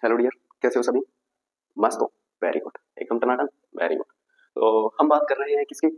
Hello dear, कैसे हो सभी? मस्त हो? वेरी गुड, एकदम टनाटन, वेरी गुड। तो हम बात कर रहे हैं किसकी?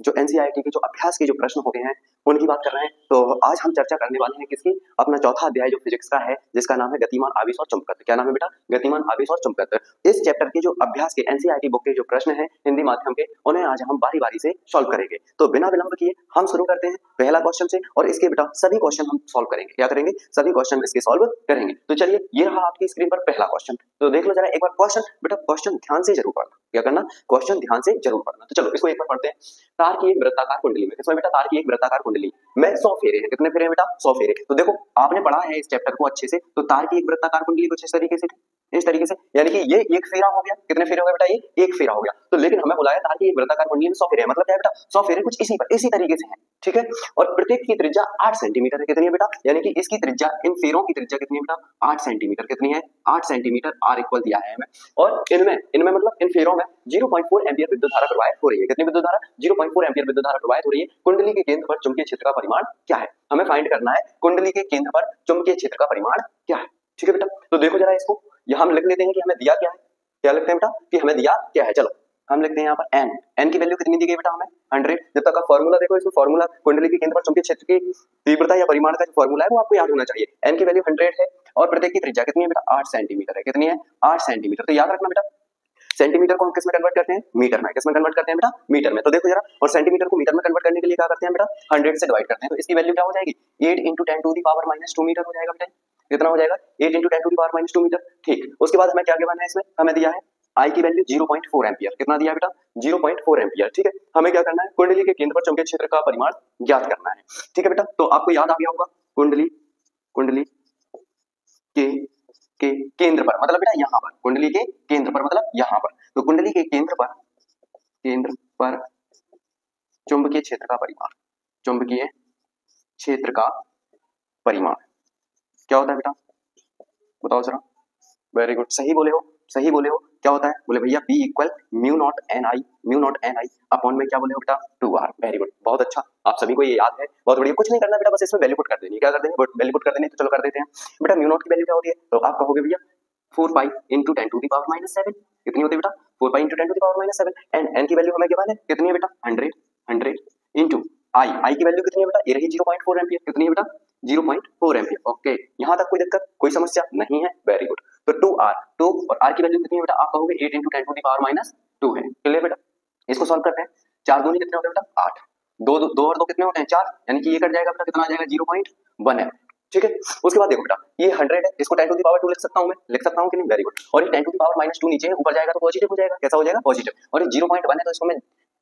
जो एनसीईआरटी के जो अभ्यास के जो प्रश्न होते हैं उनकी बात कर रहे हैं। तो आज हम चर्चा करने वाले हैं किसकी? अपना चौथा अध्याय जो फिजिक्स का है, जिसका नाम है गतिमान आवेश और चुंबकत्व। क्या नाम है बेटा? गतिमान आवेश और चुंबकत्व। इस चैप्टर के जो अभ्यास के एनसीईआरटी बुक के जो प्रश्न हैं हिंदी माध्यम के, उन्हें आज हम बारी बारी से सॉल्व करेंगे। तो बिना विलंब किए हम शुरू करते हैं पहला क्वेश्चन से, और इसके बेटा सभी क्वेश्चन हम सॉल्व करेंगे। क्या करेंगे? सभी क्वेश्चन इसके सॉल्व करेंगे। तो चलिए, ये रहा आपकी स्क्रीन पर पहला क्वेश्चन। तो देख लो जरा एक बार क्वेश्चन। बेटा क्वेश्चन ध्यान से जरूर पढ़ना। क्या करना? क्वेश्चन ध्यान से जरूर पढ़ना। तो चलो इसको एक बार पढ़ते हैं। तार की एक वृत्ताकार कुंडली में, इसमें बेटा तार की एक वृत्ताकार कुंडली में 100 फेरे हैं। कितने फेरे हैं बेटा? 100 फेरे। तो देखो आपने पढ़ा है इस चैप्टर को अच्छे से। तो तार की एक वृत्ताकार कुंडली कुछ इस तरीके से थी, इस तरीके से, यानी कि ये एक फेरा हो गया। कितने फेरे हो गए बेटा? ये एक फेरा हो गया। तो लेकिन हमें बुलाया तार की एक वृत्ताकार कुंडली में 100 फेरे हैं, मतलब क्या है बेटा? 100 फेरे कुछ इसी तरीके से हैं, ठीक है। और प्रत्येक की त्रिज्या 8 सेंटीमीटर है। कितनी है बेटा? यानी कि इसकी त्रिज्या, इन फेरों की त्रिज्या कितनी है बेटा? 8 सेंटीमीटर। कितनी है? 8 सेंटीमीटर। आर इक्वल दिया है हमें। और इनमें मतलब इन फेरों में 0.4 एम्पीयर विद्युत धारा प्रवाहित हो रही है। कितनी विद्युत धारा? 0.4 एम्पीयर विद्युत धारा प्रवाहित हो रही है। कुंडली के केंद्र पर चुंबकीय क्षेत्र का परिमाण क्या है? हमें फाइंड करना है कुंडली के केंद्र पर चुंबकीय क्षेत्र का परिमाण क्या है, ठीक है बेटा। तो देखो जरा इसको, यहां हम लिख लेते हैं कि हमें दिया क्या है। क्या लिखते हैं बेटा? कि हमें दिया क्या है। चलो हम लिखते हैं यहाँ पर एन की वैल्यू कितनी दी गई बेटा? हमें 100। जब तक का फॉर्मूला देखो, इसमें फॉर्मूला कुंडली के केंद्र पर चुंबकीय क्षेत्र की तीव्रता या परिमाण का जो फॉर्मूला है वो आपको याद होना चाहिए। एन की वैल्यू 100 है और प्रत्येक की त्रिज्या कितनी है बेटा? 8 सेंटीमीटर है। कितनी है? 8 सेंटीमीटर। तो याद रखना बेटा, सेंटीमीटर को हम किस में कन्वर्ट करते हैं? मीटर में। किस में कन्वर्ट करते हैं बेटा? मीटर में। तो देखो जरा, और सेंटीमीटर को मीटर में कन्वर्ट करने के लिए क्या करते हैं बेटा? 100 से डिवाइड करते हैं। तो इसकी वैल्यू क्या हो जाएगी? 8 × 10⁻² मीटर हो जाएगा बेटा। कितना हो जाएगा? 8 × 10⁻² मीटर। ठीक, उसके बाद हमें क्या गिवन है? इसमें हमें दिया है आई की वैल्यू 0.4 एम्पियर। कितना दिया बेटा? 0.4 एम्पियर। ठीक है, हमें क्या करना है? कुंडली के केंद्र पर चुंबकीय क्षेत्र का परिमाण ज्ञात करना है, ठीक है बेटा। तो आपको याद आ गया होगा, कुंडली के केंद्र पर मतलब बेटा यहाँ पर, कुंडली के केंद्र पर मतलब यहाँ पर। तो कुंडली के केंद्र पर चुंबकीय क्षेत्र का परिमाण, चुंबकीय क्षेत्र का परिमाण क्या होता है बेटा? बताओ जरा। वेरी गुड, सही बोले हो, सही बोले हो। क्या होता है? बोले भैया B इक्वल μ0 Ni अपॉन में क्या बोले हो बेटा? 2R। वेरी गुड, बहुत अच्छा, आप सभी को ये याद है, बहुत बढ़िया। कुछ नहीं करना बेटा, बस इसमें वैल्यू पुट कर देनी है। क्या कर देनी? वैल्यू पुट कर देनी। तो चलो कर देते हैं बेटा। μ0 की वैल्यू क्या होती है? तो आप कहोगे भैया 4 पाई × 10⁻⁷ कितनी होती है बेटा? 4 पाई × 10⁻⁷। एंड n की वैल्यू हमें गिवन है, कितनी है बेटा? 100 इंटू आई की वैल्यू कितनी है बेटा? ये रही 0.4 एम्पियर। कितनी है बेटा? 0.4 एम्पियर। ओके, यहाँ तक कोई दिक्कत, कोई समस्या नहीं है? Very good. तो 2 और r की वैल्यू कितनी है बेटा? आप कहोगे 8 × 10⁻² है। क्लियर बेटा? इसको सॉल्व करते हैं। 4 दूनी कितने होते हैं बेटा? 8। 2 और 2 कितने होते हैं? 4, यानी कि ये कट जाएगा बेटा। कितना आ जाएगा? 0.1 है, ठीक है। उसके बाद देखो बेटा, ये 100 है, इसको 10⁻² लिख सकता हूं मैं, लिख सकता हूं कि नहीं? Very good. और ये 10⁻² नीचे है, ऊपर जाएगा तो पॉजिटिव हो जाएगा। कैसा हो जाएगा? पॉजिटिव। और ये 0.1 है, तो इसको मैं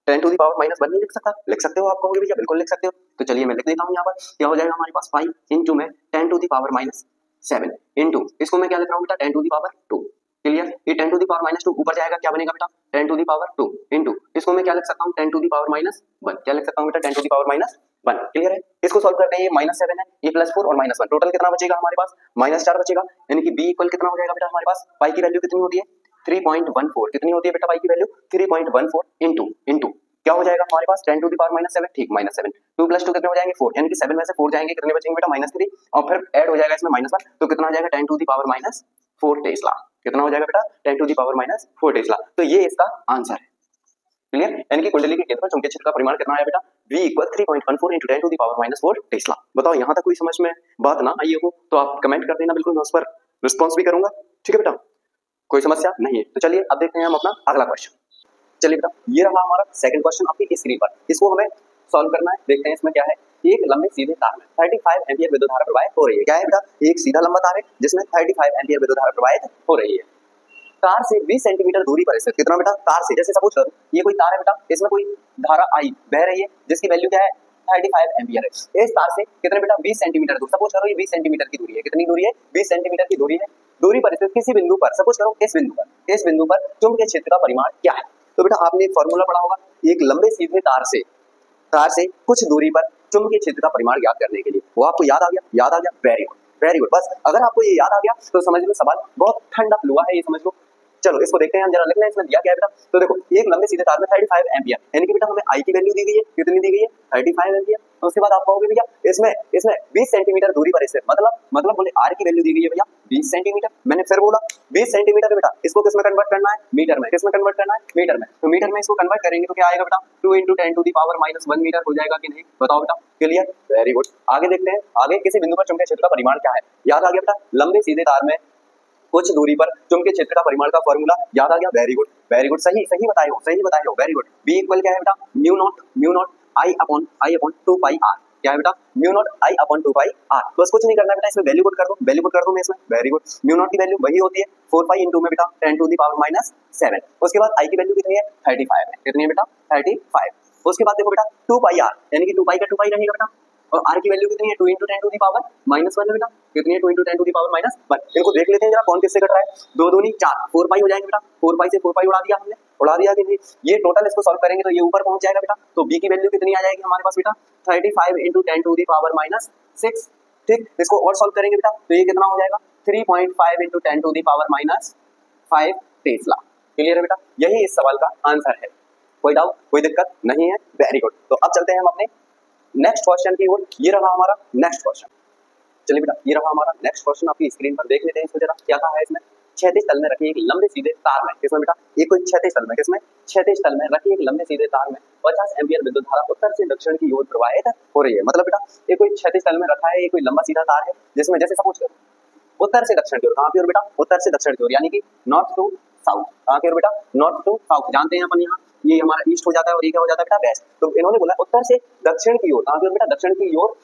10⁻⁻1 नहीं लिख सकता? लिख सकते हो, आप कहोगे भैया बिल्कुल लिख सकते हो। तो चलिए मैं लिख देता हूँ यहाँ पर। क्या हो जाएगा हमारे पास? 5 इंटू में 10⁻⁷ इंटू, इसको मैं क्या लिख रहा हूँ बेटा? 10⁻²। क्लियर? ये 10⁻² ऊपर जाएगा, क्या बनेगा बेटा? 10⁻² इंटू, इसको मैं क्या लिख सकता हूँ? 10⁻1। क्या लिख सकता हूँ बेटा? 10⁻1। क्लियर है? इसको सॉल्व करते हैं। ये -7 है, ये +4 और -1, टोटल कितना बचेगा हमारे पास? -4 बचेगा। यानी कि B इक्वल कितना हो जाएगा बेटा हमारे पास? पाई की वैल्यू कितनी होती है? 3.14। कितनी होती है बेटा पाई की वैल्यू? 3.14 इंटू क्या हो जाएगा हमारे पास? 10⁻⁷। ठीक, -7। 2 + 2 कितने हो जाएंगे? 4, यानी कि 7 में से 4 जाएंगे, कितने बचेंगे बेटा? -3, और फिर ऐड हो जाएगा इसमें -1, तो कितना हो जाएगा? 10⁻⁴ टेस्ला। कितना हो जाएगा बेटा? 10⁻⁴ टेस्ला। तो ये इसका आंसर है। क्लियर? यानी कि कुंडली के केंद्र पर चुंबकीय क्षेत्र का परिमाण कितना है बेटा? V equal 3.14 × 10⁻⁴ Tesla. बताओ, यहाँ तक कोई समझ में बात ना आई हो तो आप कमेंट कर देना, बिल्कुल मैं उस पर रिस्पॉन्स भी करूंगा, ठीक है बेटा? कोई समस्या नहीं है। तो चलिए अब देखते हैं हम अपना अगला क्वेश्चन। चलिए बेटा, ये रहा हमारा सेकंड क्वेश्चन आपकी स्क्रीन पर। इसको हमें सॉल्व करना है। देखते हैं इसमें क्या है। एक लंबे सीधे तार में 35 एम्पीयर विद्युत धारा प्रवाहित हो रही है। क्या है बेटा? एक सीधा लंबा तार है जिसमें 35 एम्पीयर विद्युत धारा प्रवाहित हो रही है। तार से 20 सेंटीमीटर दूरी पर स्थित, कितना बेटा? तार से, जैसे सपोज करो ये कोई तार है बेटा, इसमें कोई धारा आई बह रही है जिसकी वैल्यू क्या है? 35 एम्पीयर है। इस तार से कितने बेटा? 20 सेंटीमीटर दूर, सपोज करो ये 20 सेंटीमीटर की दूरी है। कितनी दूरी है? 20 सेंटीमीटर की दूरी है। दूरी पर स्थित किसी बिंदु पर, सपोज करो इस बिंदु पर चुंबकीय क्षेत्र का परिमाण क्या है? तो बेटा आपने एक फॉर्मूला पढ़ा होगा, एक लंबे सीधे तार से कुछ दूरी पर चुंबकीय क्षेत्र का परिमाण ज्ञात करने के लिए। वो आपको याद आ गया? याद आ गया? Very good, very good. बस अगर आपको ये याद आ गया तो समझ लो सवाल बहुत ठंडा हुआ है, ये समझ लो। चलो इसको देखते हैं हम जरा, लिखना है इसमें दिया क्या है बेटा? तो देखो, एक लंबे सीधे तार में 35 एम्पीयर, यानी कि बेटा हमें आई की वैल्यू दी गई है। कितनी दी गई है? 35 एम्पीयर। तो उसके बाद आप कहोगे भैया इसमें इसमें 20 सेंटीमीटर दूरी पर इससे मतलब बोले आर की वैल्यू दी गई है भैया 20 सेंटीमीटर। मैंने फिर बोला 20 सेंटीमीटर बेटा इसको किस में कन्वर्ट करना है, मीटर में। किस में कन्वर्ट करना है, मीटर में। तो मीटर में इसको कन्वर्ट करेंगे तो क्या आएगा बेटा 2 × 10⁻⁻1 मीटर हो जाएगा कि नहीं, बताओ बेटा। Clear, very good. आगे देखते हैं, आगे किसी बिंदु पर चुंबकीय क्षेत्र का परिमाण क्या है, याद आ गया बेटा। लंबे सीधे तार में कुछ दूरी पर चुंबकीय क्षेत्र का परिमाण का फॉर्मूला याद आ गया, वेरी गुड वेरी गुड, सही सही बताए हो, वेरी गुड। बी इक्वल क्या है बेटा, mu naught I upon 2 pi R, क्या है बेटा, mu naught I upon 2 pi R. बस कुछ नहीं करना बेटा, इसमें वैल्यू पुट कर दूं मैं इसमें, वेरी गुड। म्यू नॉट की वैल्यू वही होती है 4 पाई इंटू में बेटा 10⁻⁻7। उसके बाद आई की वैल्यू कितनी है, 35 है, कितनी है बेटा 35। उसके बाद देखो बेटा 2 पाई आर, यानी कि 2 पाई का 2 पाई रहेगा बेटा, और आर की वैल्यू कितनी है 2 × 10⁻⁻1 है बेटा, कितनी है 2 × 10⁻⁻1। इनको देख लेते हैं जरा कौन किससे कट रहा है, 2 दूनी 4, 4 पाई हो जाएंगे बेटा, 4 पाई से 4 पाई उड़ा दिया हमने, उड़ा दिया कि नहीं। ये टोटल इसको सॉल्व करेंगे तो ये ऊपर पहुंच जाएगा बेटा। तो बी की वैल्यू कितनी आ जाएगी हमारे पास बेटा 35 × 10⁻�6, ठीक। इसको और सॉल्व करेंगे बेटा तो ये कितना हो जाएगा 3.5 × 10⁻⁵ टेस्ला। क्लियर है बेटा, यही इस सवाल का आंसर है। कोई डाउट, कोई दिक्कत नहीं है, वेरी गुड। तो अब चलते हैं हम अपने नेक्स्ट क्वेश्चन की ओर। ये रहा हमारा नेक्स्ट क्वेश्चन, चलिए बेटा ये रहा हमारा नेक्स्ट क्वेश्चन, आपकी स्क्रीन पर देख लेते हैं इसको जरा क्या कहा है इसमें। क्षैतिज तल में रखी एक लंबे सीधे तार में, किसमें बेटा, ये कोई क्षैतिज तल में, किसमें, क्षैतिज तल में रखी एक लंबे सीधे तार में 50 एम्पीयर विद्युत धारा उत्तर से दक्षिण की ओर प्रवाहित हो रही है। मतलब बेटा ये कोई क्षैतिज तल में रखा है, ये कोई लंबा सीधा तार है जिसमें जैसे सपोज करो उत्तर से दक्षिण की ओर, कहाँ की ओर बेटा, उत्तर से दक्षिण की ओर, यानी कि नॉर्थ टू साउथ, कहाँ की ओर बेटा, नॉर्थ टू साउथ। जानते हैं अपन यहाँ ये हमारा ईस्ट हो जाता है और ये क्या हो जाता है बेटा, वेस्ट। तो इन्होंने बोला उत्तर से दक्षिण की ओर, कहाँ की ओर बेटा, दक्षिण की ओर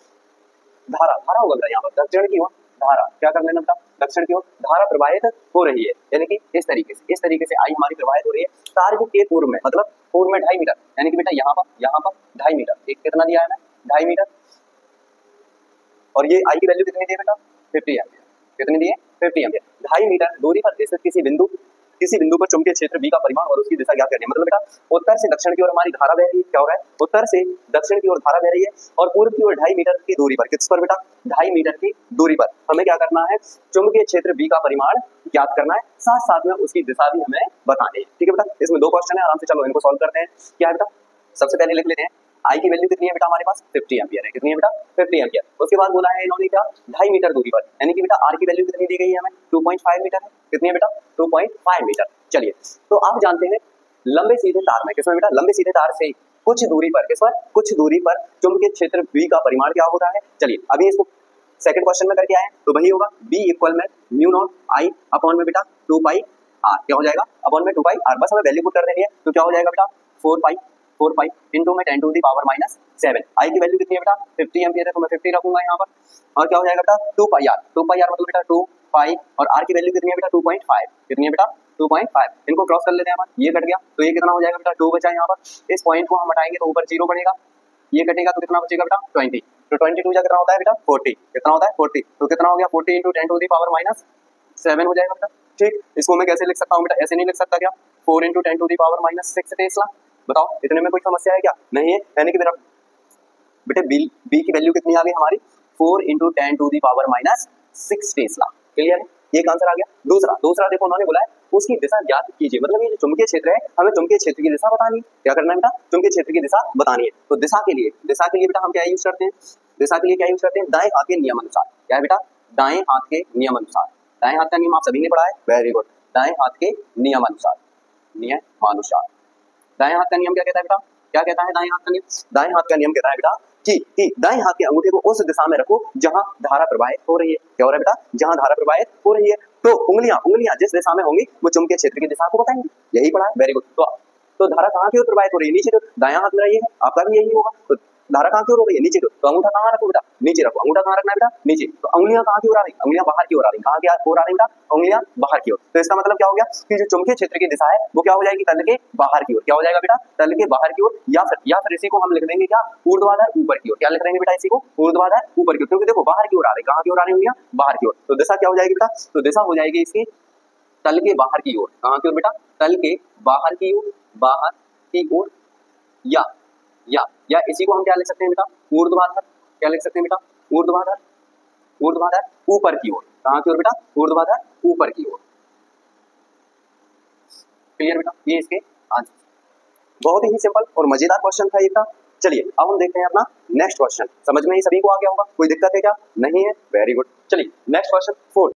धारा, धारा होगा बेटा यहाँ पर, दक्षिण की ओर धारा, क्या कर लेना बेटा, दक्षिण की ओर धारा प्रवाहित हो रही है, यानी कि इस तरीके से आई हमारी प्रवाहित हो रही है तार के पूर्व में, मतलब पूर्व में 2.5 मीटर, यानी कि बेटा यहाँ पर 2.5 मीटर, एक कितना दिया है 2.5 मीटर, और ये आई की वैल्यू कितनी दी है बेटा 50 एम्पीयर, कितनी दी है 50 एम्पीयर। 2.5 मीटर दूरी पर स्थित किसी बिंदु पर चुंबकीय क्षेत्र बी का परिमाण और उसकी दिशा ज्ञात करनी है। मतलब बेटा उत्तर से दक्षिण की ओर हमारी धारा बह रही है, क्या हो रहा है, उत्तर से दक्षिण की ओर धारा बह रही है और पूर्व की ओर 2.5 मीटर की दूरी पर, किस पर बेटा 2.5 मीटर की दूरी पर हमें क्या करना है, चुंबकीय क्षेत्र बी का परिमाण ज्ञात करना है, साथ साथ में उसकी दिशा भी हमें बतानी है। ठीक है बेटा, इसमें 2 क्वेश्चन है, आराम से चलो इनको सॉल्व करते हैं। क्या है बेटा, सबसे पहले लिख लेते हैं आई की वैल्यू कितनी है बेटा हमारे पास 50 एम्पीयर है, कितनी है बेटा 50 एम्पीयर। उसके बाद बोला है इन्होंने क्या 2.5 मीटर दूरी पर, यानी कि बेटा आर की वैल्यू कितनी दी गई है हमें 2.5 मीटर है, कितनी है बेटा 2.5 मीटर। चलिए तो आप जानते हैं लंबे सीधे तार में, किसमें बेटा, लंबे सीधे तार से कुछ दूरी पर, किस पर, कुछ दूरी पर चुंबकीय क्षेत्र बी का परिमाण क्या होता है। चलिए अभी इसको सेकंड क्वेश्चन में करके आए तो वही होगा बी इक्वल में म्यू नॉट आई अपॉन में बेटा 2 पाई आर, क्या हो जाएगा अपॉन में 2 पाई आर, बस हमें वैल्यू पुट कर देनी है तो क्या हो जाएगा बेटा 4 पाई इंटू में 10⁻⁻7। आई की वैल्यू कितनी है बेटा 50 एम्पीयर है तो मैं 50 रखूंगा यहाँ पर, और क्या हो जाएगा बेटा 2 पाई आर मतलब बेटा 2 पाई, और आर की वैल्यू कितनी है बेटा 2.5, कितनी है बेटा 2.5। इनको क्रॉस कर लेते हैं अपन, ये कट गया तो ये कितना हो जाएगा बेटा 2 बचा यहाँ पर, इस पॉइंट को हम हटाएंगे तो ऊपर 0 बढ़ेगा, ये कटेगा तो कितना बचेगा बेटा 20, तो 22 जा कितना होता है बेटा 40, कितना होता है 40, तो कितना हो गया 40 × 10⁻⁻7 हो जाएगा बेटा। ठीक, इसको मैं कैसे लिख सकता हूँ बेटा, ऐसे नहीं लिख सकता क्या 4 × 10⁻⁻6 टेस्ला, बताओ इतने में कोई समस्या है क्या, नहीं है। यानी कि मेरा बेटे बी की वैल्यू कितनी आ गई हमारी 4 × 10⁻⁻6 टेस्ला। क्लियर है, ये आंसर आ गया। दूसरा देखो उन्होंने बोला है उसकी दिशा ज्ञात कीजिए, मतलब ये जो चुंबकीय क्षेत्र है हमें चुंबकीय क्षेत्र की दिशा बतानी है, क्या करना है बेटा चुंबकीय क्षेत्र की दिशा बतानी है। तो दिशा के लिए बेटा हम क्या यूज करते हैं, दिशा के लिए क्या यूज करते हैं, दाएं हाथ के नियम अनुसार, क्या है बेटा दाएं हाथ के नियम अनुसार, दाएं हाथ का नियम आप सभी ने पढ़ा है, वेरी गुड, दाएं हाथ के नियमानुसार, दाएं हाथ का नियम क्या कहता है बेटा, क्या कहता है दाएं हाथ का नियम, दाएं हाथ का नियम कहता है बेटा कि दाएं हाथ के अंगूठे को उस दिशा में रखो जहां धारा प्रवाहित हो रही है, क्या हो रहा है बेटा, जहां धारा प्रवाहित हो रही है, तो उंगलियां जिस दिशा में होंगी वो चुंबकीय क्षेत्र की दिशा को बताएंगी, यही पढ़ा है, वेरी गुड। तो धारा कहाँ की ओर प्रवाहित हो रही है, नीचे की ओर, दायां हाथ मेरा ये है, आपका भी यही होगा, तो धारा कहाँ की ओर हो रही है, नीचे की ओर, तो अंगूठा कहाँ रखो बेटा, नीचे रखो, अंगूठा कहाँ रखना है बेटा, नीचे। तो उंगलियां कहाँ की ओर आ रही, उंगलियां बाहर की ओर आ रही, कहाँ की ओर आ रही बेटा, उंगलियां बाहर की ओर। तो इसका मतलब क्या हो गया कि जो चुंबकीय क्षेत्र की दिशा है वो क्या हो जाएगी, तल के बाहर की ओर, क्या हो जाएगा बेटा तल के बाहर की ओर, या फिर इसी को हम लिख देंगे क्या ऊर्ध्वाधर ऊपर की ओर, क्या लिख देंगे बेटा इसी को ऊर्ध्वाधर ऊपर की ओर, क्योंकि देखो बाहर की ओर आ रही, कहाँ की ओर आ रही उंगलियां बाहर की ओर, तो दिशा क्या हो जाएगी बेटा, तो दिशा हो जाएगी इसकी तल के बाहर की ओर, कहाँ की ओर बेटा तल के बाहर की ओर, बाहर की ओर, या इसी को हम क्या लिख सकते हैं बेटा ऊर्ध्वाधर, क्या लिख सकते हैं बेटा ऊर्ध्वाधर ऊपर की ओर, कहाँ की ओर बेटा ऊर्ध्वाधर ऊपर की ओर। क्लियर बेटा, ये इसके आंसर, बहुत ही सिंपल और मजेदार क्वेश्चन था ये था। चलिए अब हम देखते हैं अपना नेक्स्ट क्वेश्चन। समझ में ही सभी को आ गया होगा, कोई दिक्कत है क्या? नहीं है, वेरी गुड। चलिए नेक्स्ट क्वेश्चन 4।